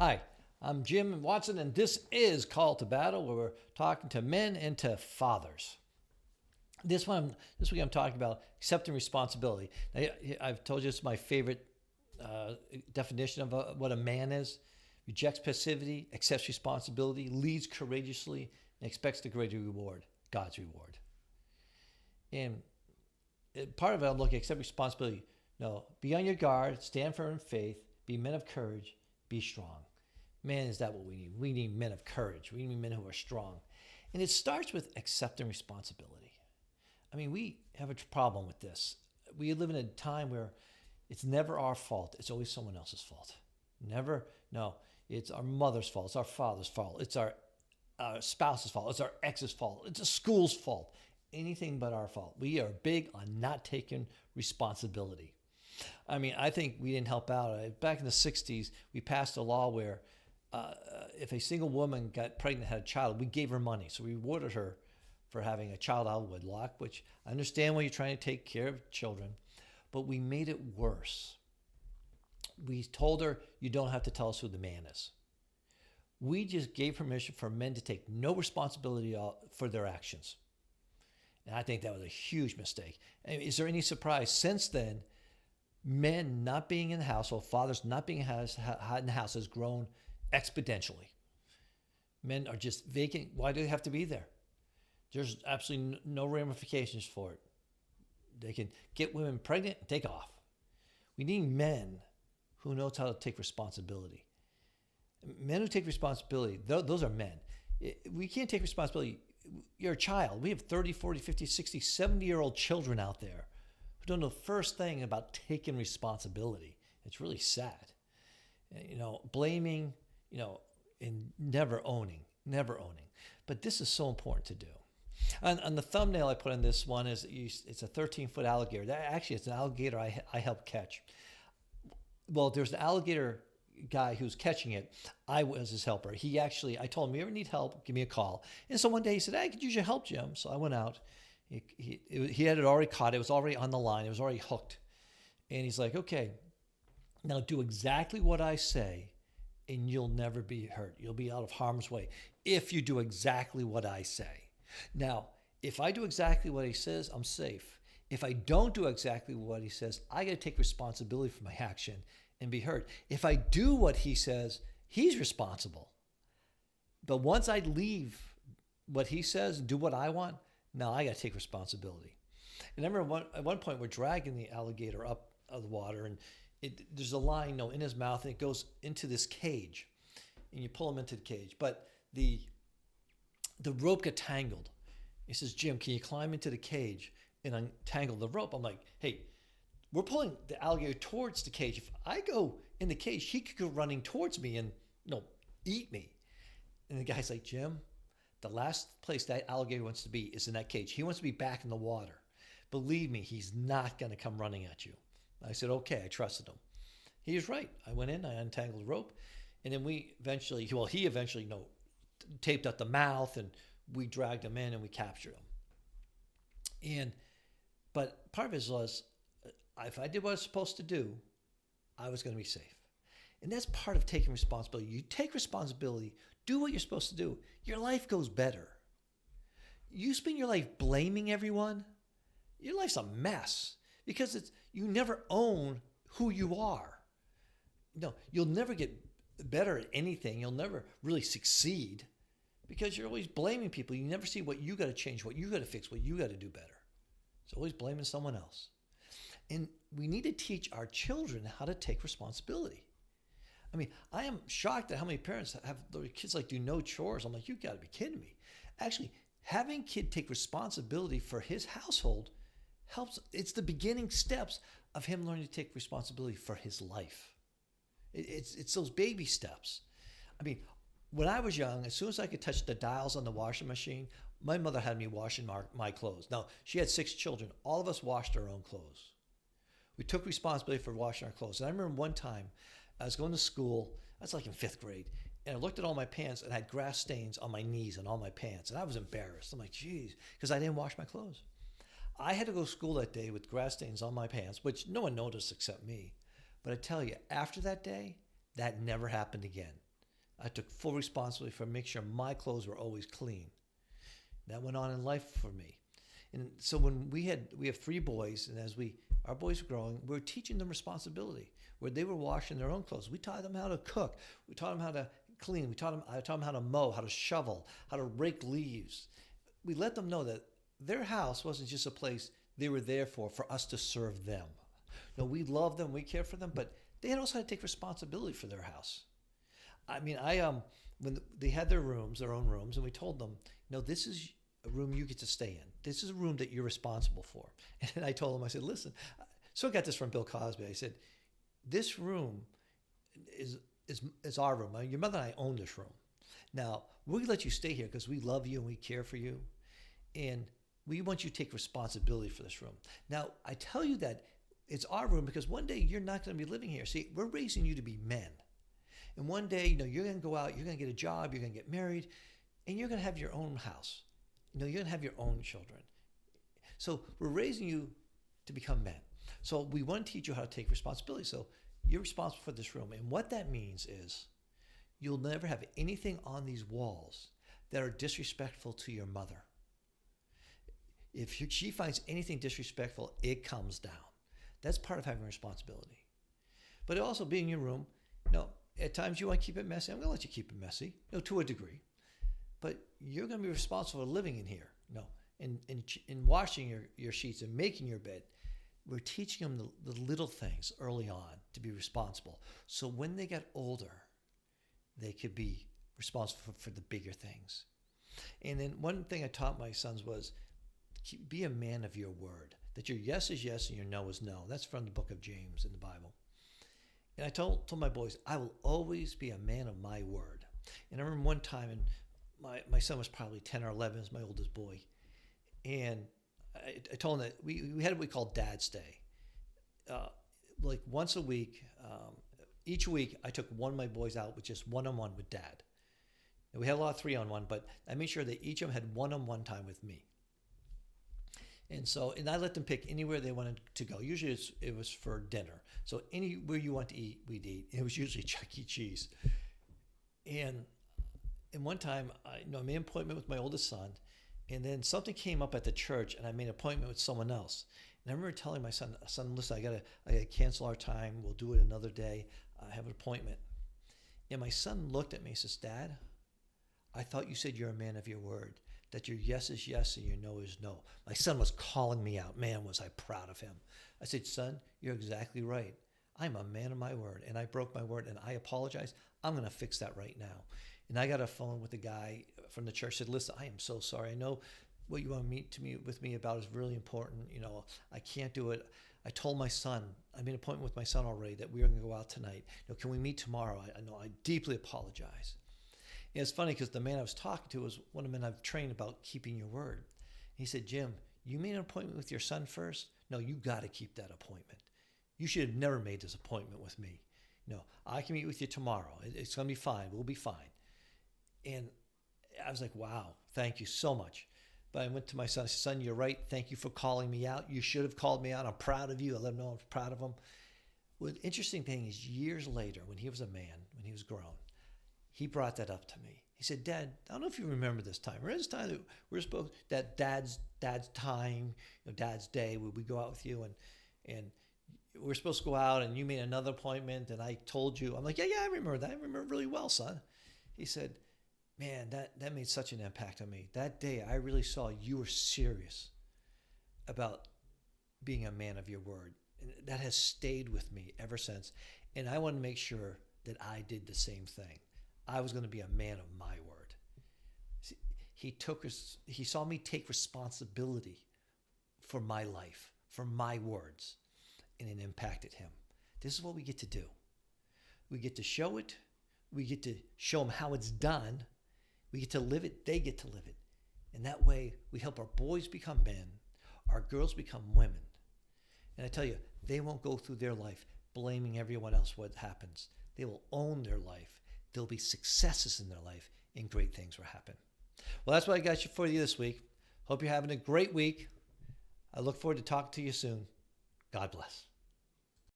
Hi, I'm Jim Watson, and this is Call to Battle, where we're talking to men and to fathers. This week I'm talking about accepting responsibility. Now, I've told you it's my favorite definition of what a man is: rejects passivity, accepts responsibility, leads courageously, and expects the greater reward, God's reward. And part of it, I'm looking at accept responsibility. No, be on your guard, stand firm in faith, be men of courage, be strong. Man, is that what we need? We need men of courage. We need men who are strong. And it starts with accepting responsibility. I mean, we have a problem with this. We live in a time where it's never our fault, it's always someone else's fault. Never, no, it's our mother's fault, it's our father's fault, it's our spouse's fault, it's our ex's fault, it's the school's fault. Anything but our fault. We are big on not taking responsibility. I mean, I think we didn't help out. Back in the 60s, we passed a law where if a single woman got pregnant and had a child, we gave her money. So we rewarded her for having a child out of wedlock, which I understand when you're trying to take care of children, but we made it worse. We told her, you don't have to tell us who the man is. We just gave permission for men to take no responsibility for their actions. And I think that was a huge mistake. And is there any surprise since then? Men not being in the household, fathers not being in the house has grown exponentially. Men are just vacant. Why do they have to be there? There's absolutely no ramifications for it. They can get women pregnant and take off. We need men who knows how to take responsibility. Men who take responsibility, those are men. We can't take responsibility. You're a child. We have 30, 40, 50, 60, 70-year-old children out there who don't know the first thing about taking responsibility. It's really sad. Blaming, and never owning. But this is so important to do. On the thumbnail I put on this one it's a 13-foot alligator. Actually, it's an alligator I helped catch. Well, there's an alligator guy who's catching it. I was his helper. I told him, you ever need help, give me a call. And so one day he said, I could use your help, Jim. So I went out. He had it already caught. It was already on the line. It was already hooked. And he's like, okay, now do exactly what I say and you'll never be hurt. You'll be out of harm's way if you do exactly what I say. Now, if I do exactly what he says, I'm safe. If I don't do exactly what he says, I got to take responsibility for my action and be hurt. If I do what he says, he's responsible. But once I leave what he says and do what I want, now I got to take responsibility. And I remember at one point we're dragging the alligator up out of the water, and there's a line in his mouth, and it goes into this cage, and you pull him into the cage. But the rope got tangled. He says, Jim, can you climb into the cage and untangle the rope? I'm like, hey, we're pulling the alligator towards the cage. If I go in the cage, he could go running towards me and eat me. And the guy's like, Jim, the last place that alligator wants to be is in that cage. He wants to be back in the water. Believe me, he's not going to come running at you. I said, okay, I trusted him. He was right. I went in, I untangled the rope, and then he eventually taped up the mouth, and we dragged him in and we captured him. But part of it was, if I did what I was supposed to do, I was going to be safe. And that's part of taking responsibility. You take responsibility, do what you're supposed to do. Your life goes better. You spend your life blaming everyone, your life's a mess because you never own who you are. You'll never get better at anything. You'll never really succeed because you're always blaming people. You never see what you got to change, what you got to fix, what you got to do better. It's always blaming someone else. And we need to teach our children how to take responsibility. I mean, I am shocked at how many parents have their kids do no chores. I'm like, you got to be kidding me. Actually, having a kid take responsibility for his household helps. It's the beginning steps of him learning to take responsibility for his life. It's those baby steps. I mean, when I was young, as soon as I could touch the dials on the washing machine, my mother had me washing my clothes. Now, she had 6 children. All of us washed our own clothes. We took responsibility for washing our clothes. And I remember one time I was going to school. I was in 5th grade. And I looked at all my pants and I had grass stains on my knees and all my pants. And I was embarrassed. I'm like, geez, because I didn't wash my clothes. I had to go to school that day with grass stains on my pants, which no one noticed except me. But I tell you, after that day, that never happened again. I took full responsibility for making sure my clothes were always clean. That went on in life for me. And so when we have three boys, and as our boys were growing, we were teaching them responsibility. Where they were washing their own clothes, we taught them how to cook. We taught them how to clean. I taught them how to mow, how to shovel, how to rake leaves. We let them know that their house wasn't just a place they were there for us to serve them. No, we love them, we care for them, but they had also had to take responsibility for their house. I mean, when they had their own rooms, and we told them, no, this is a room you get to stay in. This is a room that you're responsible for. And I told them, I said, listen, so I got this from Bill Cosby. I said, this room is our room. Your mother and I own this room. Now, we'll let you stay here because we love you and we care for you. And we want you to take responsibility for this room. Now, I tell you that it's our room because one day you're not going to be living here. See, we're raising you to be men. And one day, you're going to go out, you're going to get a job, you're going to get married, and you're going to have your own house. You're going to have your own children. So we're raising you to become men. So we want to teach you how to take responsibility. So you're responsible for this room. And what that means is you'll never have anything on these walls that are disrespectful to your mother. If she finds anything disrespectful, it comes down. That's part of having responsibility. But also being in your room, at times you want to keep it messy. I'm going to let you keep it messy, to a degree. But you're going to be responsible for living in here. In washing your sheets and making your bed. We're teaching them the little things early on to be responsible. So when they get older, they could be responsible for the bigger things. And then one thing I taught my sons was, be a man of your word. That your yes is yes and your no is no. That's from the book of James in the Bible. And I told my boys, I will always be a man of my word. And I remember one time, and my son was probably 10 or 11, as my oldest boy. And I told him that we had what we call Dad's Day. Like once a week, each week I took one of my boys out with just one-on-one with Dad. And we had a lot of three-on-one, but I made sure that each of them had one-on-one time with me. And I let them pick anywhere they wanted to go. Usually it was for dinner. So anywhere you want to eat, we'd eat. It was usually Chuck E. Cheese. And one time, I made an appointment with my oldest son, and then something came up at the church, and I made an appointment with someone else. And I remember telling my son, listen, I gotta cancel our time. We'll do it another day. I have an appointment. And my son looked at me and says, Dad, I thought you said you're a man of your word, that your yes is yes and your no is no. My son was calling me out. Man, was I proud of him. I said, son, you're exactly right. I'm a man of my word, and I broke my word, and I apologize. I'm going to fix that right now. And I got a phone with the guy from the church, said, listen, I am so sorry. I know what you want to meet with me about is really important. I can't do it. I told my son, I made an appointment with my son already that we are going to go out tonight. Can we meet tomorrow? I know I deeply apologize. And it's funny because the man I was talking to was one of the men I've trained about keeping your word. He said, Jim, you made an appointment with your son first? No, you got to keep that appointment. You should have never made this appointment with me. No, I can meet with you tomorrow. It's going to be fine. We'll be fine. And I was like, wow, thank you so much. But I went to my son. I said, son, you're right. Thank you for calling me out. You should have called me out. I'm proud of you. I let him know I'm proud of him. Well, the interesting thing is years later, when he was a man, when he was grown, he brought that up to me. He said, Dad, I don't know if you remember this time. Remember this time that we're supposed, that dad's time, Dad's Day, we go out with you, and we're supposed to go out, and you made another appointment, and I told you. I'm like, yeah, I remember that. I remember it really well, son. He said, man, that made such an impact on me. That day, I really saw you were serious about being a man of your word. And that has stayed with me ever since. And I want to make sure that I did the same thing. I was going to be a man of my word. See, he saw me take responsibility for my life, for my words, and it impacted him. This is what we get to do. We get to show it. We get to show them how it's done. We get to live it. They get to live it. And that way, we help our boys become men, our girls become women. And I tell you, they won't go through their life blaming everyone else what happens. They will own their life. There'll be successes in their life, and great things will happen. Well, that's what I got for you this week. Hope you're having a great week. I look forward to talking to you soon. God bless.